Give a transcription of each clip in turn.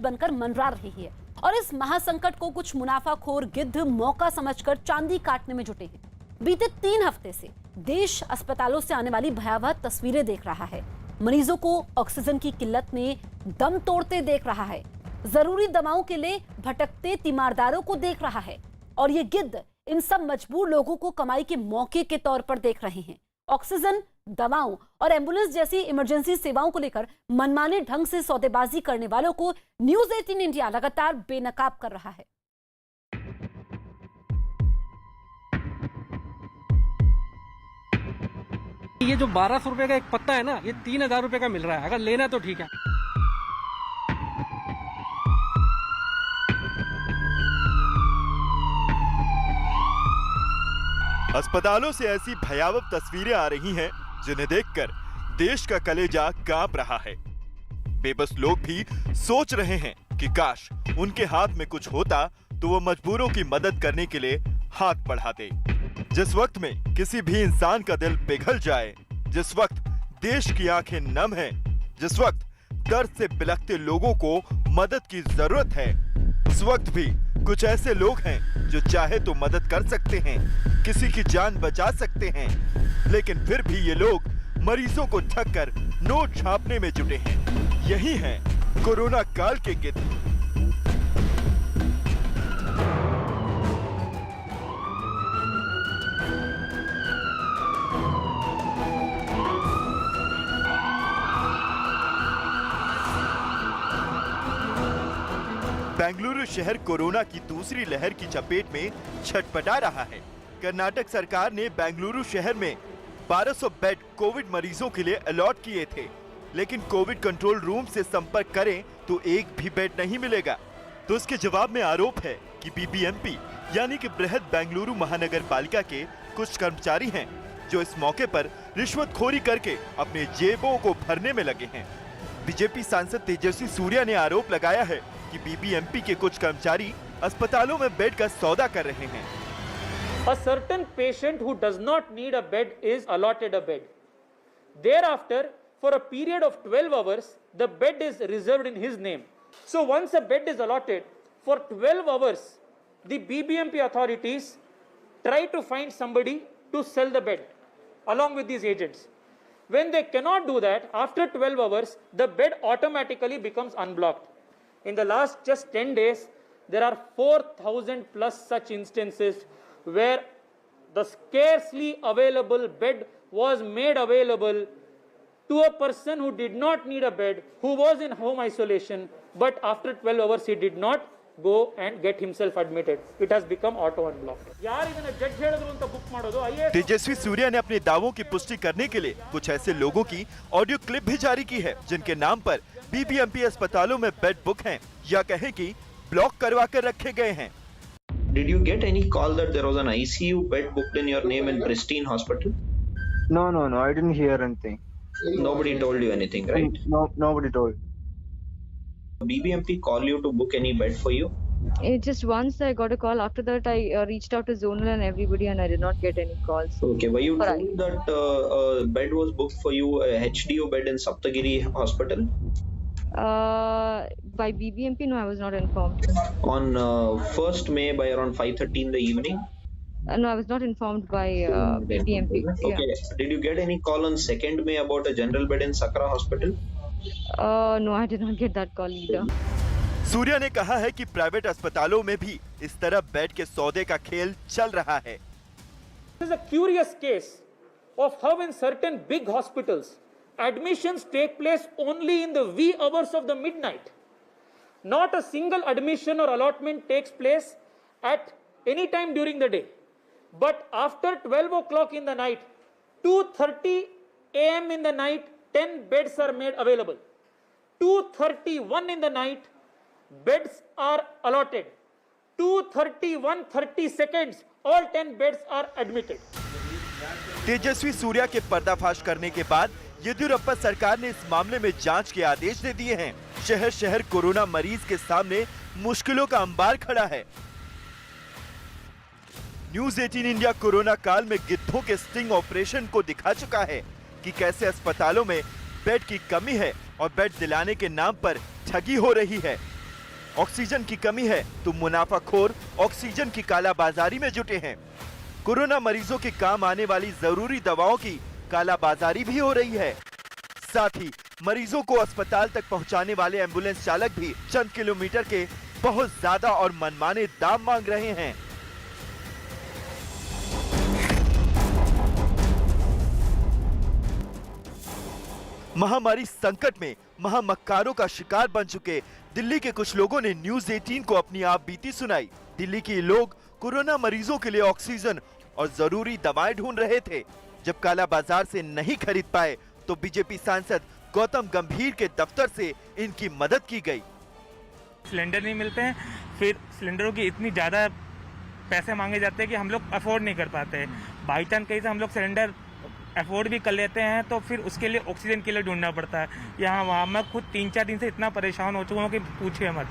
बनकर मंडरा रही है और इस महासंकट को कुछ मुनाफाखोर गिद्ध मौका समझकर चांदी काटने में जुटे हैं। बीते 3 हफ्ते से देश अस्पतालों से आने वाली भयावह तस्वीरें देख रहा है। मरीजों को ऑक्सीजन की किल्लत ने दम तोड़ते देख रहा है, जरूरी दवाओं के लिए भटकते तीमारदारों को देख रहा है और ये गिद्ध इन सब मजबूर लोगों को कमाई के मौके के तौर पर देख रहे हैं। ऑक्सीजन, दवाओं और एम्बुलेंस जैसी इमरजेंसी सेवाओं को लेकर मनमाने ढंग से सौदेबाजी करने वालों को न्यूज़ 18 इंडिया लगातार बेनकाब कर रहा है। ये जो 1200 रुपए का एक पत्ता है ना, ये 3000 रुपए का मिल रहा है। अगर लेना है तो ठीक है। अस्पतालों से ऐसी भयावह तस्वीरें आ रही हैं जिन्हें देखकर देश का कलेजा कांप रहा है। बेबस लोग भी सोच रहे हैं कि काश उनके हाथ में कुछ होता तो वो मजबूरों की मदद करने के लिए हाथ बढ़ाते। जिस वक्त में किसी भी इंसान का दिल पिघल जाए, जिस वक्त देश की आंखें नम हैं, जिस वक्त दर्द से बिलखते लोगों को मदद की जरूरत है, उस वक्त भी कुछ ऐसे लोग हैं जो चाहे तो मदद कर सकते हैं, किसी की जान बचा सकते हैं, लेकिन फिर भी ये लोग मरीजों को ठग कर नोट छापने में जुटे हैं। यही है कोरोना काल के गिद्ध। बेंगलुरु शहर कोरोना की दूसरी लहर की चपेट में छटपटा रहा है। कर्नाटक सरकार ने बेंगलुरु शहर में 1200 बेड कोविड मरीजों के लिए अलॉट किए थे, लेकिन कोविड कंट्रोल रूम से संपर्क करें तो एक भी बेड नहीं मिलेगा। तो इसके जवाब में आरोप है कि बीबीएमपी यानी कि बृहद बेंगलुरु महानगर पालिका के कुछ कर्मचारी हैं जो इस मौके पर रिश्वतखोरी करके अपने जेबों को भरने में लगे हैं। बीजेपी सांसद तेजस्वी सूर्या ने आरोप लगाया है कि बीबीएमपी के कुछ कर्मचारी अस्पतालों में बेड का सौदा कर रहे हैं। A certain patient who does not need a bed is allotted a bed. Thereafter, for a period of 12 hours, the bed is reserved in his name. So once a bed is allotted, for 12 hours, the BBMP authorities try to find somebody to sell the bed along with these agents. When they cannot do that, after 12 hours, the bed automatically becomes unblocked. In the last just 10 days, there are 4,000 plus such instances where the scarcely available bed was made available to a person who did not need a bed, who was in home isolation, but after 12 hours he did not go and get himself admitted. It has become auto unblocked. यार ಇದನ್ನ जज ಹೇಳಿದ್ರು ಅಂತ book ಮಾಡೋದು IAS। Tejasvi Surya ने अपने दावों की पुष्टि करने के लिए कुछ ऐसे लोगों की ऑडियो क्लिप भी जारी की है जिनके नाम पर बीबीएमपी अस्पतालों में बेड बुक हैं या कहें कि ब्लॉक करवा कर रखे गए हैं। Did you get any call that there was an ICU bed booked in your name in Pristine Hospital? No, I didn't hear anything. Nobody told you anything, right? No, nobody told. BBMP call you to book any bed for you? Just once I got a call. After that, I reached out to Zonal and everybody, and I did not get any calls. Okay, were you told that a bed was booked for you, a HDO bed in Saptagiri Hospital? By BBMP, no, I was not informed. On 1st May by around 5:30 in the evening? No, I was not informed by BBMP. Okay, did you get any call on 2nd May about a general bed in Sakra Hospital? No, I did not get that call either. Surya ने कहा है कि private अस्पतालों में भी इस तरह bed के सौदे का खेल चल रहा है। This is a curious case of how in certain big hospitals admissions take place only in the wee hours of the midnight. Not a single admission or allotment takes place at any time during the day. But after 12 o'clock in the night, 2:30 a.m. in the night, 10 beds are made available. 2:31 in the night, beds are allotted. 2:31, 30 seconds, all 10 beds are admitted. Tejasvi Surya के पर्दाफाश करने के बाद येदियुरप्पा सरकार ने इस मामले में जांच के आदेश दे दिए हैं। शहर शहर कोरोना मरीज के सामने मुश्किलों का अंबार खड़ा है। न्यूज़ 18 इंडिया कोरोना काल में गिद्धों के स्टिंग ऑपरेशन को दिखा चुका है कि कैसे अस्पतालों में बेड की कमी है और बेड दिलाने के नाम पर ठगी हो रही है। ऑक्सीजन की कमी है तो मुनाफाखोर ऑक्सीजन की कालाबाजारी में जुटे हैं। कोरोना मरीजों के काम आने वाली जरूरी दवाओं की कालाबाजारी भी हो रही है। साथ ही मरीजों को अस्पताल तक पहुंचाने वाले एम्बुलेंस चालक भी चंद किलोमीटर के बहुत ज्यादा और मनमाने दाम मांग रहे हैं। महामारी संकट में महामक्कारों का शिकार बन चुके दिल्ली के कुछ लोगों ने न्यूज 18 को अपनी आप बीती सुनाई। दिल्ली के लोग कोरोना मरीजों के लिए ऑक्सीजन और जरूरी दवाएं ढूंढ रहे थे। जब काला बाजार से नहीं खरीद पाए तो बीजेपी सांसद गौतम गंभीर के दफ्तर से इनकी मदद की गई। सिलेंडर नहीं मिलते हैं, फिर सिलेंडरों की इतनी ज्यादा पैसे मांगे जाते हैं कि हम लोग अफोर्ड नहीं कर पाते। बाई चांस कहीं से हम लोग सिलेंडर अफोर्ड भी कर लेते हैं तो फिर उसके लिए ऑक्सीजन के लिए ढूंढना पड़ता है। यहाँ वहाँ मैं खुद 3-4 दिन से इतना परेशान हो चुका हूँ कि पूछिए मत।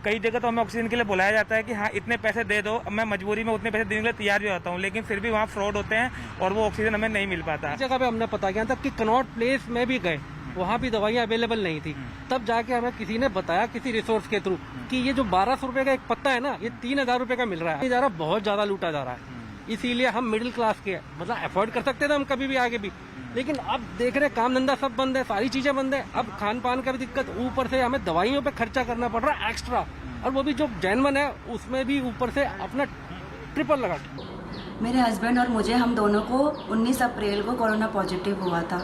कई जगह तो हमें ऑक्सीजन के लिए बुलाया जाता है कि हाँ इतने पैसे दे दो, मैं मजबूरी में उतने पैसे देने के लिए तैयार भी होता हूँ, लेकिन फिर भी वहाँ फ्रॉड होते हैं और वो ऑक्सीजन हमें नहीं मिल पाता। जगह पे हमने पता किया था कि कनॉट प्लेस में भी गए, वहाँ भी दवाइयाँ अवेलेबल नहीं थी। तब जाके हमें किसी ने बताया किसी रिसोर्स के थ्रू कि ये जो 1200 रुपए का एक पत्ता है ना, ये 3000 रुपए का मिल रहा है। बहुत ज्यादा लूटा जा रहा है। इसीलिए हम मिडिल क्लास के मतलब अफोर्ड कर सकते थे हम कभी भी आगे भी, लेकिन अब देख रहे काम धंधा सब बंद है, सारी चीजें बंद है। अब खान पान का भी दिक्कत, ऊपर से हमें दवाइयों पे खर्चा करना पड़ रहा है एक्स्ट्रा, और वो भी जो जेन्युइन है उसमें भी ऊपर से अपना ट्रिपल लगा। मेरे हस्बैंड और मुझे, हम दोनों को 19 अप्रैल को कोरोना पॉजिटिव हुआ था।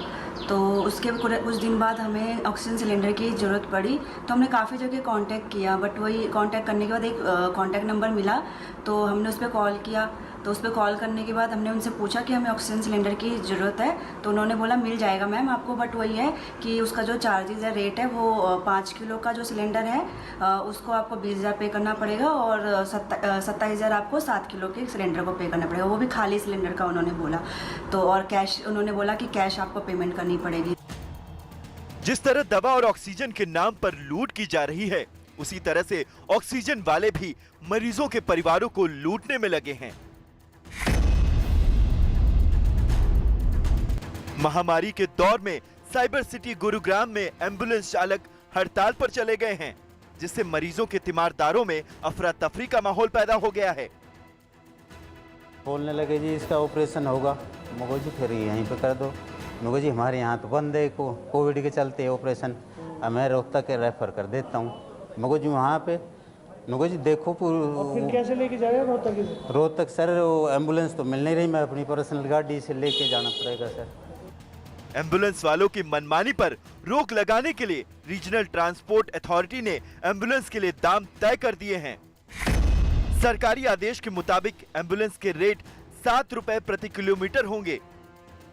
तो उसके कुछ दिन बाद हमें ऑक्सीजन सिलेंडर की ज़रूरत पड़ी, तो हमने काफ़ी जगह कांटेक्ट किया, बट वही कांटेक्ट करने के बाद एक कांटेक्ट नंबर मिला, तो हमने उस पर कॉल किया। तो उस पर कॉल करने के बाद हमने उनसे पूछा कि हमें ऑक्सीजन सिलेंडर की ज़रूरत है, तो उन्होंने बोला मिल जाएगा मैम आपको, बट वही है कि उसका जो चार्जेज है, रेट है, वो 5 किलो का जो सिलेंडर है उसको आपको 20,000 पे करना पड़ेगा, और 27,000 आपको 7 किलो के सिलेंडर को पे करना पड़ेगा, वो भी खाली सिलेंडर का उन्होंने बोला। तो और कैश, उन्होंने बोला कि कैश आपको पेमेंट करनी पड़ेगी। जिस तरह दवा और ऑक्सीजन के नाम पर लूट की जा रही है, उसी तरह से ऑक्सीजन वाले भी मरीजों के परिवारों को लूटने में लगे हैं। महामारी के दौर में साइबर सिटी गुरुग्राम में एम्बुलेंस चालक हड़ताल पर चले गए हैं, जिससे मरीजों के तीमारदारों में अफरा तफरी का माहौल पैदा हो गया है। बोलने लगे जी इसका ऑपरेशन होगा, मगो जी फिर यहीं पे कर दो। मगो जी हमारे यहाँ तो बंद है, कोविड के चलते ऑपरेशन, मैं रोहतक के रेफर कर देता हूँ। मगो जी वहाँ पे मगो जी देखो फिर कैसे लेके जाएगा रोहतक? रोहतक सर वो एम्बुलेंस तो मिल नहीं रही, मैं अपनी पर्सनल गाड़ी से लेके जाना पड़ेगा सर। एम्बुलेंस वालों की मनमानी पर रोक लगाने के लिए रीजनल ट्रांसपोर्ट अथॉरिटी ने एम्बुलेंस के लिए दाम तय कर दिए हैं। सरकारी आदेश के मुताबिक एम्बुलेंस के रेट 7 रुपए प्रति किलोमीटर होंगे।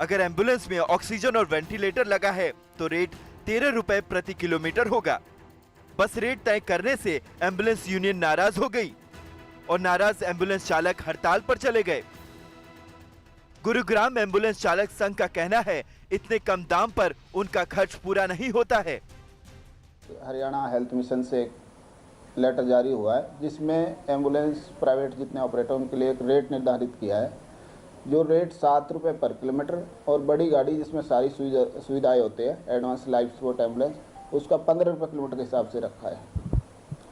अगर एम्बुलेंस में ऑक्सीजन और वेंटिलेटर लगा है तो रेट 13 रुपए प्रति किलोमीटर होगा। बस रेट तय करने से एम्बुलेंस यूनियन नाराज हो गई और नाराज एम्बुलेंस चालक हड़ताल पर चले गए। गुरुग्राम एम्बुलेंस चालक संघ का कहना है इतने कम दाम पर उनका खर्च पूरा नहीं होता है। हरियाणा हेल्थ मिशन से एक लेटर जारी हुआ है जिसमें एम्बुलेंस प्राइवेट जितने ऑपरेटर उनके लिए एक रेट निर्धारित किया है, जो रेट 7 रुपये पर किलोमीटर, और बड़ी गाड़ी जिसमें सारी सुविधाएं होते हैं, एडवांस लाइफ सपोर्ट एम्बुलेंस, उसका 15 रुपये किलोमीटर के हिसाब से रखा है।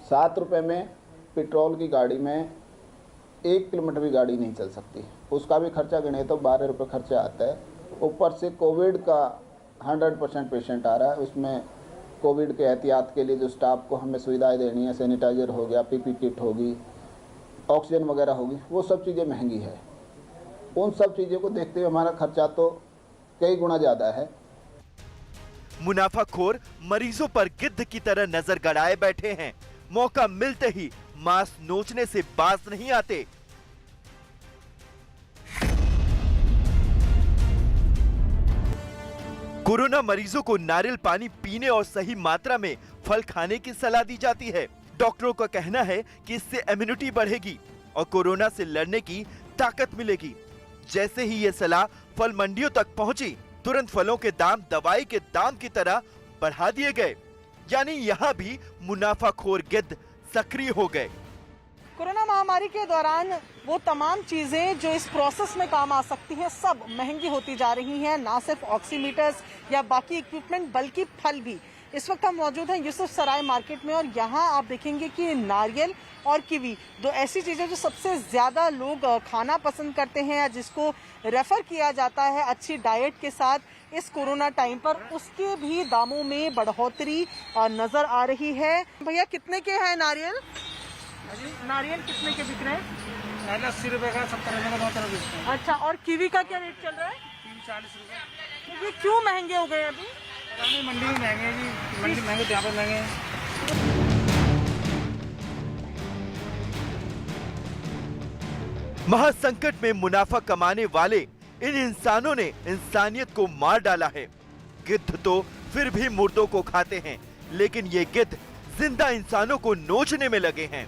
7 रुपये में पेट्रोल की गाड़ी में 1 किलोमीटर भी गाड़ी नहीं चल सकती, उसका भी खर्चा गिने तो 12 रुपये खर्चा आता है। ऊपर से कोविड का 100% पेशेंट आ रहा है, उसमें कोविड के एहतियात के लिए जो स्टाफ को हमें सुविधाएं देनी है, सैनिटाइजर हो गया, पीपी किट होगी, ऑक्सीजन वगैरह होगी, वो सब चीज़ें महंगी है। उन सब चीज़ों को देखते हुए हमारा खर्चा तो कई गुना ज़्यादा है। मुनाफाखोर मरीजों पर गिद्ध की तरह नजर गड़ाए बैठे हैं, मौका मिलते ही मांस नोचने से बाज नहीं आते। कोरोना मरीजों को नारियल पानी पीने और सही मात्रा में फल खाने की सलाह दी जाती है। डॉक्टरों का कहना है कि इससे इम्यूनिटी बढ़ेगी और कोरोना से लड़ने की ताकत मिलेगी। जैसे ही ये सलाह फल मंडियों तक पहुंची, तुरंत फलों के दाम दवाई के दाम की तरह बढ़ा दिए गए, यानी यहाँ भी मुनाफाखोर गिद्ध सक्रिय हो गए। कोरोना महामारी के दौरान वो तमाम चीजें जो इस प्रोसेस में काम आ सकती हैं सब महंगी होती जा रही हैं। ना सिर्फ ऑक्सीमीटर्स या बाकी इक्विपमेंट बल्कि फल भी। इस वक्त हम मौजूद हैं यूसुफ सराय मार्केट में और यहाँ आप देखेंगे कि नारियल और कीवी दो ऐसी चीज़ें जो सबसे ज़्यादा लोग खाना पसंद करते हैं या जिसको रेफ़र किया जाता है अच्छी डाइट के साथ इस कोरोना टाइम पर, उसके भी दामों में बढ़ोतरी नज़र आ रही है। भैया कितने के हैं नारियल? नारियल कितने के बिक रहे हैं? नारियल 80 रुपये का, 70 रुपये का, 72 रुपये। अच्छा, और कीवी का क्या रेट चल रहा है? 40 रुपये। ये क्यों महंगे हो गए अभी? मंडी में महंगे हैं जी, मंडी महंगे तो यहाँ पर महंगे हैं। महासंकट में मुनाफा कमाने वाले इन इंसानों ने इंसानियत को मार डाला है। गिद्ध तो फिर भी मुर्दों को खाते हैं, लेकिन ये गिद्ध जिंदा इंसानों को नोचने में लगे हैं।